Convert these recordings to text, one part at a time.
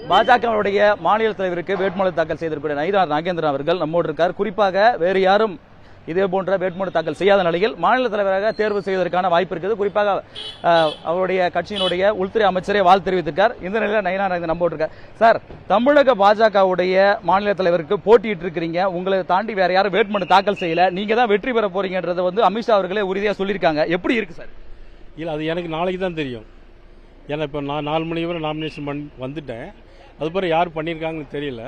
பாஜகவுடைய மாநில தலைவருக்கு வேட்புமனு தாக்கல் செய்திருக்கிற நயினார் நாகேந்திரன் அவர்கள் நம்மோடு இருக்கார். குறிப்பாக வேறு யாரும் இதே போன்ற வேட்புமனு தாக்கல் செய்யாத நிலையில் மாநில தலைவராக தேர்வு செய்வதற்கான வாய்ப்பு இருக்குது. குறிப்பாக அவருடைய கட்சியினுடைய உள்துறை அமைச்சரே வாழ்த்து தெரிவித்திருக்கார். இந்த நிலையில் நயினார் நாகேந்திரன் நம்மோடு இருக்கார். சார், தமிழக பாஜகவுடைய மாநில தலைவருக்கு போட்டியிட்டு இருக்கிறீங்க. உங்களை தாண்டி வேற யாரும் வேட்புமனு தாக்கல் செய்யல, நீங்க தான் வெற்றி பெற போறீங்கன்றதை அமித்ஷா அவர்களே உறுதியாக சொல்லியிருக்காங்க. எப்படி இருக்கு சார்? இல்லை, அது எனக்கு நாளைக்கு தான் தெரியும். ஏன்னா இப்போ நான் 4 மணி வரை நாமினேஷன் வந்துட்டேன். அது பிறகு யார் பண்ணியிருக்காங்கன்னு தெரியல.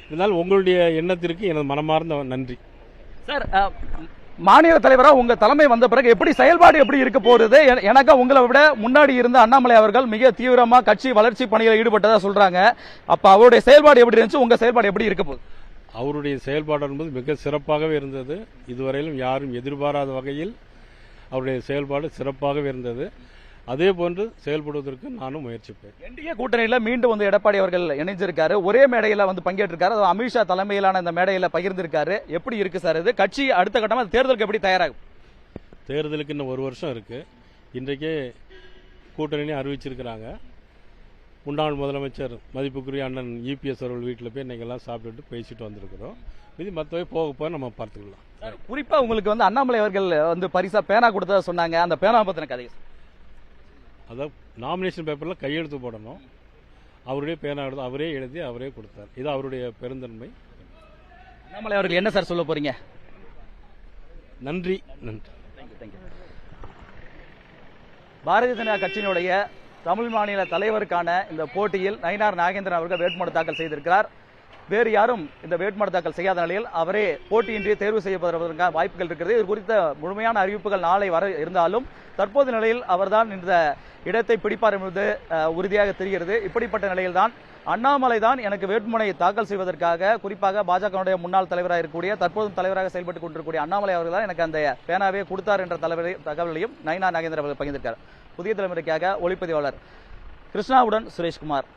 இருந்தாலும் உங்களுடைய எண்ணத்திற்கு எனது மனமார்ந்த நன்றி சார். மாநில தலைவராக உங்க தலைமை வந்த பிறகு எப்படி செயல்பாடு எப்படி இருக்க போறது? எனக்கு உங்களை விட முன்னாடி இருந்த அண்ணாமலை அவர்கள் மிக தீவிரமா கட்சி வளர்ச்சி பணியில் ஈடுபட்டதா சொல்றாங்க. அப்ப அவருடைய செயல்பாடு எப்படி இருந்துச்சு, உங்க செயல்பாடு எப்படி இருக்க போகுது? அவருடைய செயல்பாடு என்பது மிக சிறப்பாகவே இருந்தது. இதுவரையிலும் யாரும் எதிர்பாராத வகையில் அவருடைய செயல்பாடு சிறப்பாகவே இருந்தது. அதே போன்று செயல்படுவதற்கு நானும் முயற்சிப்பேன். என்டிஏ கூட்டணியில் மீண்டும் எடப்பாடி அவர்கள் இணைஞ்சிருக்காரு. ஒரே மேடையில் பங்கேற்றிருக்காரு. அமித்ஷா தலைமையிலான இந்த மேடையில் பகிர்ந்திருக்காரு. எப்படி இருக்கு சார் இது? கட்சி அடுத்த கட்டமாக தேர்தலுக்கு எப்படி தயாராகும்? தேர்தலுக்கு இன்னும் 1 வருஷம் இருக்கு. இன்றைக்கே கூட்டணி அறிவிச்சிருக்கிறாங்க. முன்னாள் முதலமைச்சர் மதிப்புக்குரிய அண்ணன் இபிஎஸ் அவர்கள் வீட்டில் போய் இன்னைக்கெல்லாம் சாப்பிட்டுட்டு பேசிட்டு வந்திருக்கிறோம். இது மற்றவே போக நம்ம பார்த்துக்கலாம். குறிப்பா உங்களுக்கு அண்ணாமலை அவர்கள் பரிசா பேனா கொடுத்ததா சொன்னாங்க. அந்த பேனா பத்தின கதை அதான் நாமினேஷன் பேப்பரில் கையெழுத்து போடணும். அவருடைய பேனா எடுத்து அவரே எழுதி அவரே கொடுத்தார். இது அவருடைய பெருந்தன்மை. அண்ணாமலை அவர்கள் என்ன சார் சொல்ல போறீங்க? நன்றி. பாரதிய ஜனதா கட்சியினுடைய தமிழ் மாநில தலைவருக்கான இந்த போட்டியில் நயினார் நாகேந்திரன் அவர்கள் வேட்புமனு தாக்கல் செய்திருக்கிறார். வேறு யாரும் இந்த வேட்புமனு தாக்கல் செய்யாத நிலையில் அவரே போட்டியின்றி தேர்வு செய்யப்படுவதற்கான வாய்ப்புகள் இருக்கிறது. இது குறித்த முழுமையான அறிவிப்புகள் நாளை வர இருந்தாலும் தற்போது நிலையில் அவர்தான் இந்த இடத்தை பிடிப்பார் என்பது உறுதியாக தெரிகிறது. இப்படிப்பட்ட நிலையில்தான் அண்ணாமலை தான் எனக்கு வேட்புமனை தாக்கல் செய்வதற்காக, குறிப்பாக பாஜகவுடைய முன்னாள் தலைவராக இருக்கக்கூடிய தற்போதும் தலைவராக செயல்பட்டுக் கொண்டிருக்கக்கூடிய அண்ணாமலை அவர்கள் தான் எனக்கு அந்த பேனாவே கொடுத்தார் என்ற தகவலையும் நயினார் நாகேந்திரன் அவர்கள் பகிர்ந்திருக்கார். புதிய தலைமுறைக்காக ஒளிப்பதிவாளர் கிருஷ்ணாவுடன் சுரேஷ்குமார்.